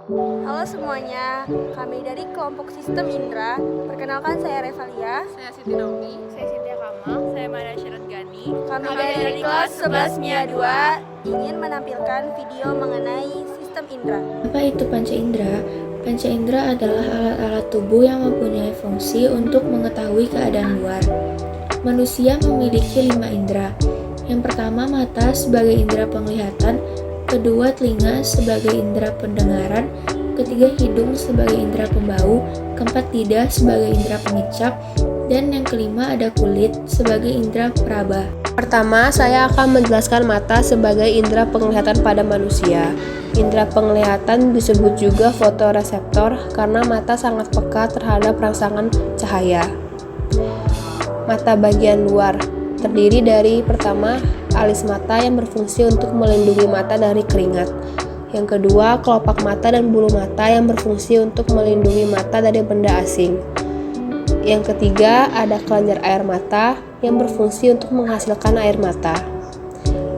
Halo semuanya, kami dari kelompok Sistem Indra. Perkenalkan saya Revalia. Saya Siti Naomi. Saya Cynthia Kamal. Saya Maria Syarat Gani. Kami dari kelas 11 MIA 2 ingin menampilkan video mengenai Sistem Indra. Apa itu panca indera? Panca indera adalah alat-alat tubuh yang mempunyai fungsi untuk mengetahui keadaan luar. Manusia memiliki 5 indera. Yang pertama mata sebagai indera penglihatan, kedua telinga sebagai indera pendengaran, ketiga hidung sebagai indera pembau, keempat lidah sebagai indera pengicap, dan yang kelima ada kulit sebagai indera peraba. Pertama, saya akan menjelaskan mata sebagai indera penglihatan pada manusia. Indera penglihatan disebut juga fotoreseptor karena mata sangat peka terhadap rangsangan cahaya. Mata bagian luar terdiri dari pertama, alis mata yang berfungsi untuk melindungi mata dari keringat. Yang kedua, kelopak mata dan bulu mata yang berfungsi untuk melindungi mata dari benda asing. Yang ketiga, ada kelenjar air mata yang berfungsi untuk menghasilkan air mata.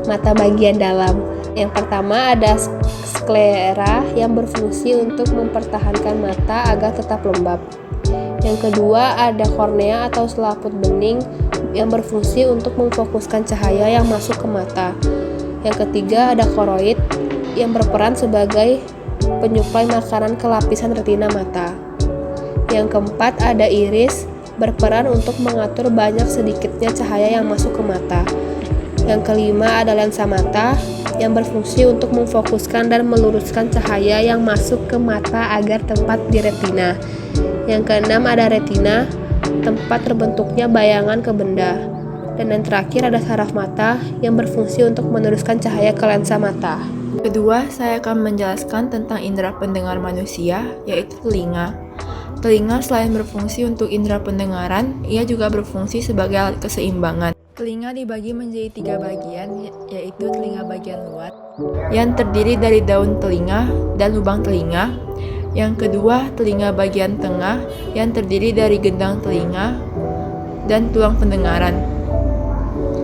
Mata bagian dalam. Yang pertama ada sklera yang berfungsi untuk mempertahankan mata agar tetap lembab. Yang kedua ada kornea atau selaput bening yang berfungsi untuk memfokuskan cahaya yang masuk ke mata. Yang ketiga ada koroid yang berperan sebagai penyuplai makanan ke lapisan retina mata. Yang keempat ada iris berperan untuk mengatur banyak sedikitnya cahaya yang masuk ke mata. Yang kelima ada lensa mata yang berfungsi untuk memfokuskan dan meluruskan cahaya yang masuk ke mata agar tepat di retina. Yang keenam ada retina, tempat terbentuknya bayangan ke benda. Dan yang terakhir ada saraf mata yang berfungsi untuk meneruskan cahaya ke lensa mata. Kedua, saya akan menjelaskan tentang indera pendengar manusia, yaitu telinga. Telinga selain berfungsi untuk indera pendengaran, ia juga berfungsi sebagai alat keseimbangan. Telinga dibagi menjadi 3 bagian, yaitu telinga bagian luar, yang terdiri dari daun telinga dan lubang telinga. Yang kedua, telinga bagian tengah, yang terdiri dari gendang telinga dan tulang pendengaran.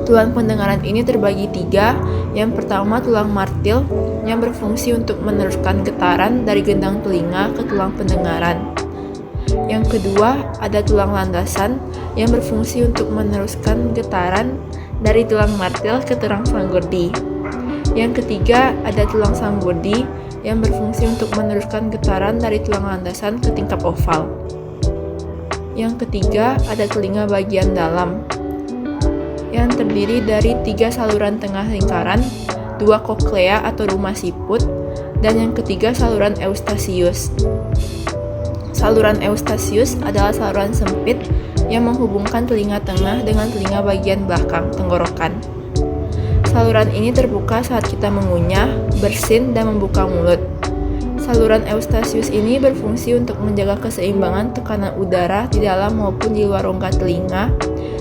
Tulang pendengaran ini terbagi 3. Yang pertama, tulang martil, yang berfungsi untuk meneruskan getaran dari gendang telinga ke tulang pendengaran. Yang kedua, ada tulang landasan yang berfungsi untuk meneruskan getaran dari tulang martil ke tulang sanggurdi. Yang ketiga, ada tulang sanggurdi yang berfungsi untuk meneruskan getaran dari tulang landasan ke tingkap oval. Yang ketiga, ada telinga bagian dalam yang terdiri dari 3 saluran tengah lingkaran, 2 koklea atau rumah siput, dan yang ketiga saluran eustasius. Saluran eustasius adalah saluran sempit yang menghubungkan telinga tengah dengan telinga bagian belakang tenggorokan. Saluran ini terbuka saat kita mengunyah, bersin, dan membuka mulut. Saluran eustasius ini berfungsi untuk menjaga keseimbangan tekanan udara di dalam maupun di luar rongga telinga,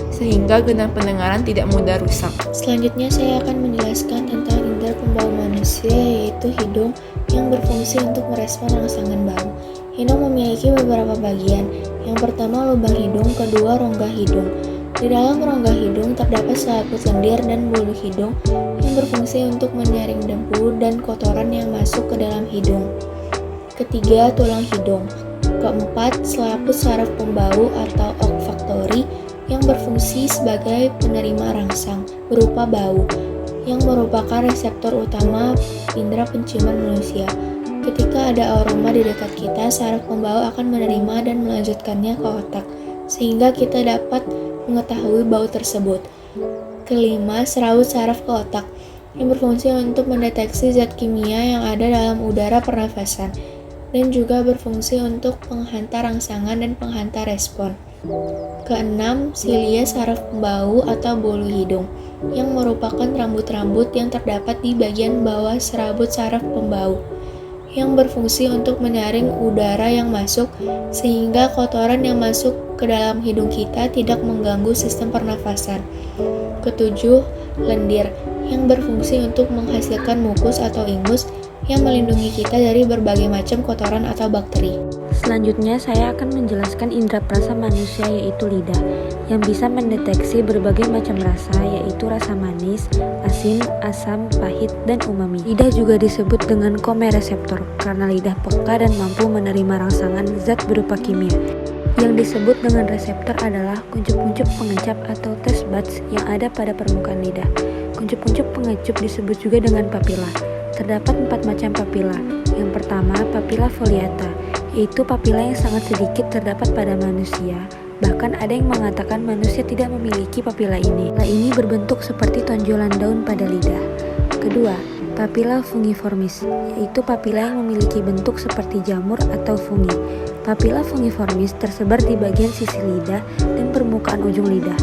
sehingga gendang pendengaran tidak mudah rusak. Selanjutnya saya akan menjelaskan tentang indera pembau manusia, yaitu hidung yang berfungsi untuk merespon rangsangan bau. Hidung memiliki beberapa bagian. Yang pertama lubang hidung, kedua rongga hidung. Di dalam rongga hidung terdapat selaput lendir dan bulu hidung yang berfungsi untuk menyaring debu dan kotoran yang masuk ke dalam hidung. Ketiga, tulang hidung. Keempat, selaput saraf pembau atau olfaktori yang berfungsi sebagai penerima rangsang berupa bau, yang merupakan reseptor utama indera penciuman manusia. Ketika ada aroma di dekat kita, saraf pembau akan menerima dan melanjutkannya ke otak, sehingga kita dapat mengetahui bau tersebut. Kelima, serabut saraf ke otak, yang berfungsi untuk mendeteksi zat kimia yang ada dalam udara pernafasan, dan juga berfungsi untuk penghantar rangsangan dan penghantar respon. Keenam, silia saraf pembau atau bulu hidung, yang merupakan rambut-rambut yang terdapat di bagian bawah serabut saraf pembau, yang berfungsi untuk menyaring udara yang masuk sehingga kotoran yang masuk ke dalam hidung kita tidak mengganggu sistem pernafasan. Ketujuh, lendir yang berfungsi untuk menghasilkan mukus atau ingus yang melindungi kita dari berbagai macam kotoran atau bakteri. Selanjutnya saya akan menjelaskan indera perasa manusia yaitu lidah, yang bisa mendeteksi berbagai macam rasa yaitu rasa manis, asin, asam, pahit, dan umami. Lidah juga disebut dengan komereseptor karena lidah peka dan mampu menerima rangsangan zat berupa kimia. Yang disebut dengan reseptor adalah kuncup-kuncup pengencap atau taste buds yang ada pada permukaan lidah. Kuncup-kuncup pengecup disebut juga dengan papila. Terdapat 4 macam papila. Yang pertama, papila foliata, yaitu papila yang sangat sedikit terdapat pada manusia. Bahkan ada yang mengatakan manusia tidak memiliki papila ini. Papila ini berbentuk seperti tonjolan daun pada lidah. Kedua, papila fungiformis, yaitu papila yang memiliki bentuk seperti jamur atau fungi. Papila fungiformis tersebar di bagian sisi lidah dan permukaan ujung lidah.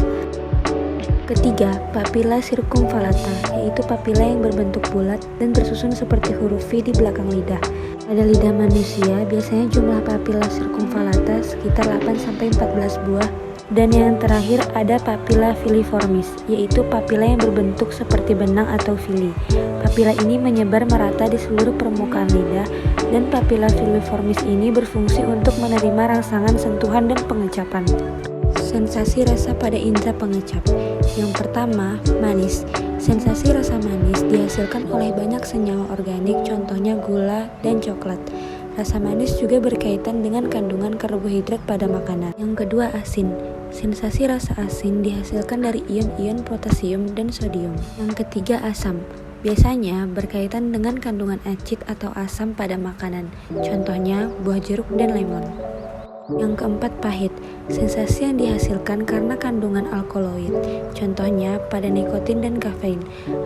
Ketiga, papila circumvallata, yaitu papila yang berbentuk bulat dan bersusun seperti huruf V di belakang lidah. Pada lidah manusia, biasanya jumlah papila circumvallata sekitar 8-14 buah. Dan yang terakhir ada papila filiformis, yaitu papila yang berbentuk seperti benang atau fili. Papila ini menyebar merata di seluruh permukaan lidah, dan papila filiformis ini berfungsi untuk menerima rangsangan sentuhan dan pengecapan. Sensasi rasa pada indera pengecap. Yang pertama, manis. Sensasi rasa manis dihasilkan oleh banyak senyawa organik, contohnya gula dan coklat. Rasa manis juga berkaitan dengan kandungan karbohidrat pada makanan. Yang kedua, asin. Sensasi rasa asin dihasilkan dari ion-ion potasium dan sodium. Yang ketiga, asam. Biasanya berkaitan dengan kandungan acid atau asam pada makanan, contohnya buah jeruk dan lemon. Yang keempat, pahit. Sensasi yang dihasilkan karena kandungan alkaloid, contohnya pada nikotin dan kafein.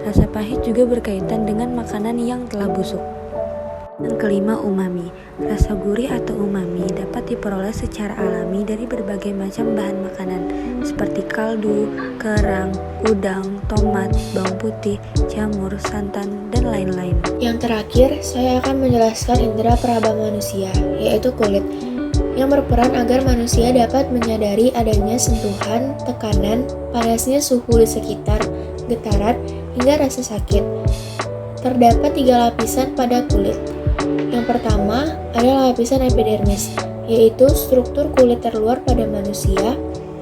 Rasa pahit juga berkaitan dengan makanan yang telah busuk. Yang kelima, umami. Rasa gurih atau umami dapat diperoleh secara alami dari berbagai macam bahan makanan seperti kaldu, kerang, udang, tomat, bawang putih, jamur, santan, dan lain-lain. Yang terakhir, saya akan menjelaskan indera peraba manusia, yaitu kulit, yang berperan agar manusia dapat menyadari adanya sentuhan, tekanan, panasnya suhu di sekitar, getaran, hingga rasa sakit. Terdapat 3 lapisan pada kulit. Yang pertama adalah lapisan epidermis, yaitu struktur kulit terluar pada manusia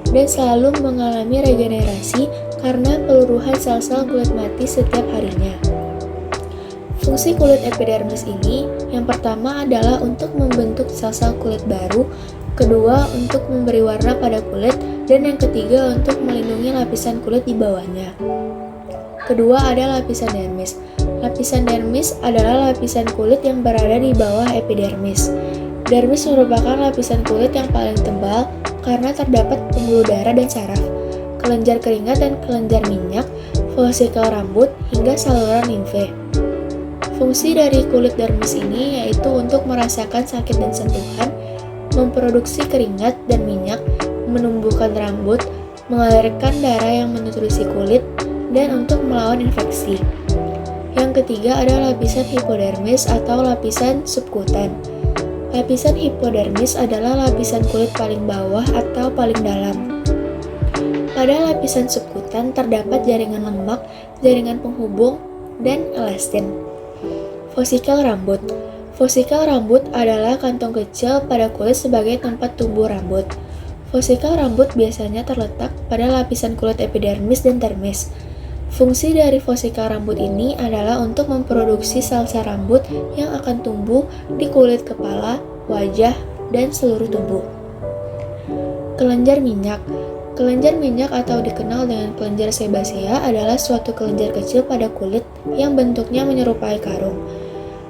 dan selalu mengalami regenerasi karena peluruhan sel-sel kulit mati setiap harinya. Fungsi kulit epidermis ini yang pertama adalah untuk membentuk sel-sel kulit baru, kedua untuk memberi warna pada kulit, dan yang ketiga untuk melindungi lapisan kulit di bawahnya. Kedua ada lapisan dermis. Lapisan dermis adalah lapisan kulit yang berada di bawah epidermis. Dermis merupakan lapisan kulit yang paling tebal karena terdapat pembuluh darah dan saraf, kelenjar keringat dan kelenjar minyak, fosikel rambut, hingga saluran limfe. Fungsi dari kulit dermis ini yaitu untuk merasakan sakit dan sentuhan, memproduksi keringat dan minyak, menumbuhkan rambut, mengalirkan darah yang menutrisi kulit, dan untuk melawan infeksi. Yang ketiga ada lapisan hipodermis atau lapisan subkutan. Lapisan hipodermis adalah lapisan kulit paling bawah atau paling dalam. Pada lapisan subkutan terdapat jaringan lemak, jaringan penghubung, dan elastin. Fosikel rambut. Fosikel rambut adalah kantong kecil pada kulit sebagai tempat tumbuh rambut. Fosikel rambut biasanya terletak pada lapisan kulit epidermis dan dermis. Fungsi dari fosikel rambut ini adalah untuk memproduksi sel-sel rambut yang akan tumbuh di kulit kepala, wajah, dan seluruh tubuh. Kelenjar minyak. Kelenjar minyak atau dikenal dengan kelenjar sebasea adalah suatu kelenjar kecil pada kulit yang bentuknya menyerupai karung.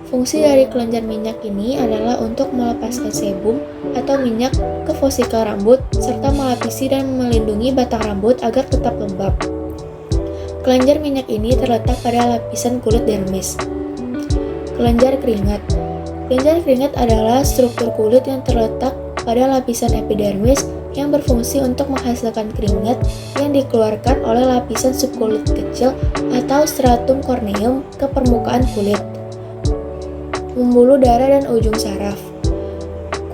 Fungsi dari kelenjar minyak ini adalah untuk melepaskan sebum atau minyak ke fosikel rambut serta melapisi dan melindungi batang rambut agar tetap lembab. Kelenjar minyak ini terletak pada lapisan kulit dermis. Kelenjar keringat. Kelenjar keringat adalah struktur kulit yang terletak pada lapisan epidermis yang berfungsi untuk menghasilkan keringat yang dikeluarkan oleh lapisan subkulit kecil atau stratum corneum ke permukaan kulit. Pembuluh darah dan ujung saraf.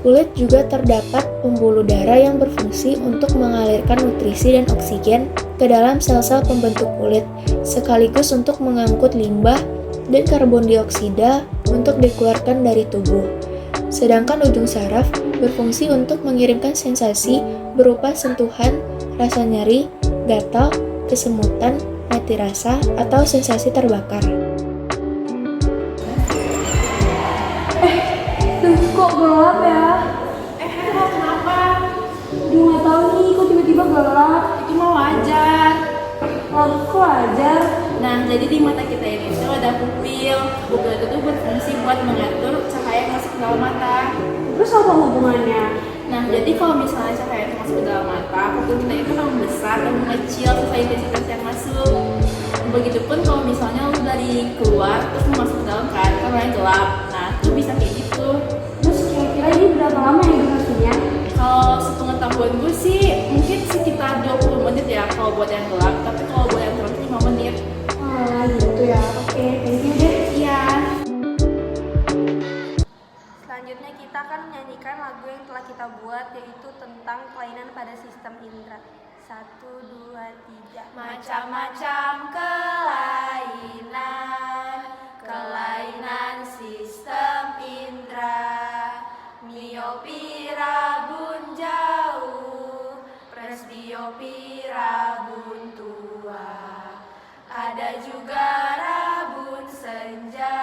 Kulit juga terdapat pembuluh darah yang berfungsi untuk mengalirkan nutrisi dan oksigen ke dalam sel-sel pembentuk kulit, sekaligus untuk mengangkut limbah dan karbon dioksida untuk dikeluarkan dari tubuh. Sedangkan ujung saraf berfungsi untuk mengirimkan sensasi berupa sentuhan, rasa nyeri, gatal, kesemutan, mati rasa, atau sensasi terbakar. Kok gelap ya? Kenapa? Duh, nggak tahu nih, kok tiba-tiba gelap. Itu mah wajar. Lalu kok aja? Nah, jadi di mata kita ini tuh ada pupil. Pupil itu tuh berfungsi buat mengatur cahaya yang masuk ke dalam mata. Terus apa hubungannya? Nah, jadi kalau misalnya cahaya itu masuk ke dalam mata, pupil kita itu akan membesar dan mengecil sesuai intensitas yang masuk. Begitupun kalau misalnya lu dari keluar terus mau masuk ke dalam kan yang gelap. Nah, itu bisa kayak gitu. Terus kira-kira ini berapa lama ya durasinya? Kalau sepengetahuan gue sih mungkin sekitar 20 menit ya kalau buat yang gelap, tapi kalau buat yang terang 5 menit. Ah, gitu ya. Oke, thank you deh. Iya. Selanjutnya kita akan menyanyikan lagu yang telah kita buat, yaitu tentang kelainan pada sistem indera. 1, 2, 3. Macam-macam kelainan sistem indera, miopi rabun jauh, presbiopi rabun tua, ada juga rabun senja,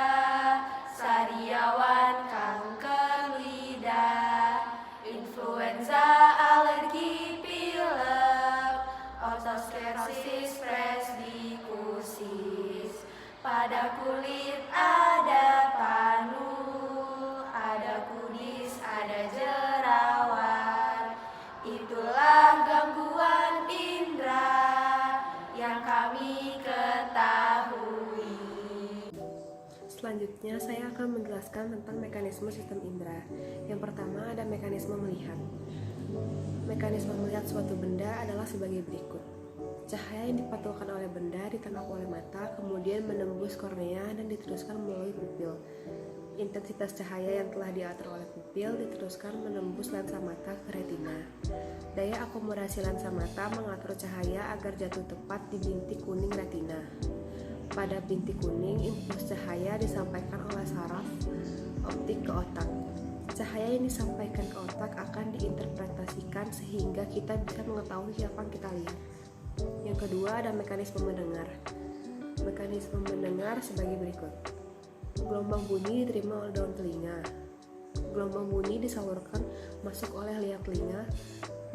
sariawan kanker lidah, influenza, alergi pilek, otosklerosis, presbikusis. Pada kulit ada panu, ada kudis, ada jerawat. Itulah gangguan indera yang kami ketahui. Selanjutnya, saya akan menjelaskan tentang mekanisme sistem indera. Yang pertama, ada mekanisme melihat. Mekanisme melihat suatu benda adalah sebagai berikut. Cahaya yang dipantulkan oleh benda ditangkap oleh mata, kemudian menembus kornea dan diteruskan melalui pupil. Intensitas cahaya yang telah diatur oleh pupil diteruskan menembus lensa mata ke retina. Daya akomodasi lensa mata mengatur cahaya agar jatuh tepat di bintik kuning retina. Pada bintik kuning, impuls cahaya disampaikan oleh saraf optik ke otak. Cahaya yang disampaikan ke otak akan diinterpretasikan sehingga kita bisa mengetahui apa yang kita lihat. Yang kedua, ada mekanisme mendengar. Mekanisme mendengar sebagai berikut. Gelombang bunyi diterima oleh daun telinga. Gelombang bunyi disalurkan masuk oleh liang telinga.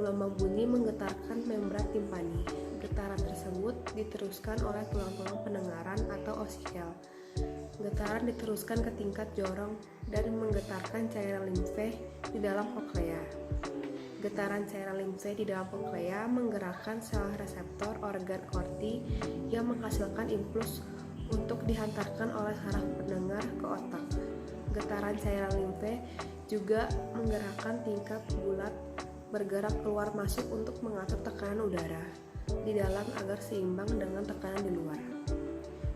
Gelombang bunyi menggetarkan membran timpani. Getaran tersebut diteruskan oleh tulang-tulang pendengaran atau osikel. Getaran diteruskan ke tingkat jorong dan menggetarkan cairan limfe di dalam koklea. Getaran cairan limfe di dalam koklea menggerakkan sel reseptor organ korti yang menghasilkan impuls untuk dihantarkan oleh saraf pendengar ke otak. Getaran cairan limfe juga menggerakkan tingkat bulat bergerak keluar masuk untuk mengatur tekanan udara di dalam agar seimbang dengan tekanan di luar.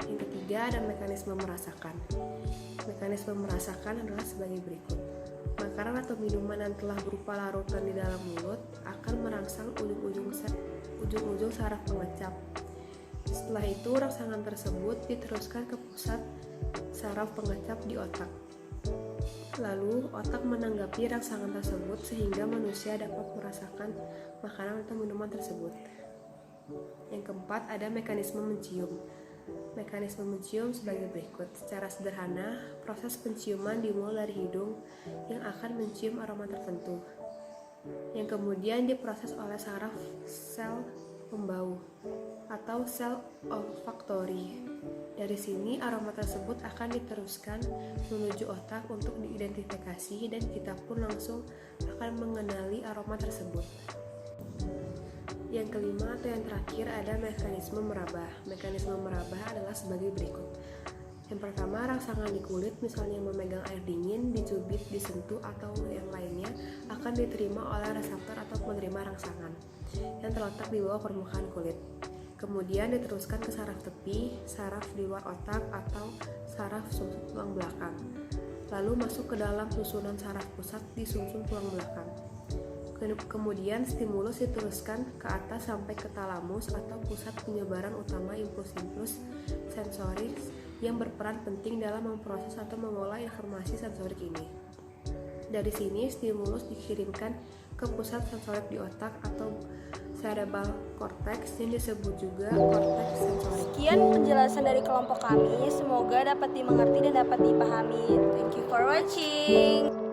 Yang ketiga, ada mekanisme merasakan. Mekanisme merasakan adalah sebagai berikut. Makanan atau minuman yang telah berupa larutan di dalam mulut akan merangsang ujung-ujung saraf pengecap. Setelah itu, rangsangan tersebut diteruskan ke pusat saraf pengecap di otak. Lalu, otak menanggapi rangsangan tersebut sehingga manusia dapat merasakan makanan atau minuman tersebut. Yang keempat, ada mekanisme mencium. Mekanisme mencium sebagai berikut. Secara sederhana, proses penciuman dimulai dari hidung yang akan mencium aroma tertentu, yang kemudian diproses oleh saraf sel pembau atau sel olfaktori. Dari sini, aroma tersebut akan diteruskan menuju otak untuk diidentifikasi dan kita pun langsung akan mengenali aroma tersebut. Yang kelima atau yang terakhir, ada mekanisme meraba. Mekanisme meraba adalah sebagai berikut. Yang pertama, rangsangan di kulit, misalnya memegang air dingin, dicubit, disentuh, atau yang lainnya, akan diterima oleh reseptor atau penerima rangsangan yang terletak di bawah permukaan kulit. Kemudian diteruskan ke saraf tepi, saraf di luar otak, atau saraf sumsum tulang belakang. Lalu masuk ke dalam susunan saraf pusat di sumsum tulang belakang. Kemudian stimulus diteruskan ke atas sampai ke talamus atau pusat penyebaran utama impuls-impuls sensoris yang berperan penting dalam memproses atau mengolah informasi sensorik ini. Dari sini stimulus dikirimkan ke pusat sensorik di otak atau cerebral cortex yang disebut juga korteks sensorik. Sekian penjelasan dari kelompok kami, semoga dapat dimengerti dan dapat dipahami. Thank you for watching.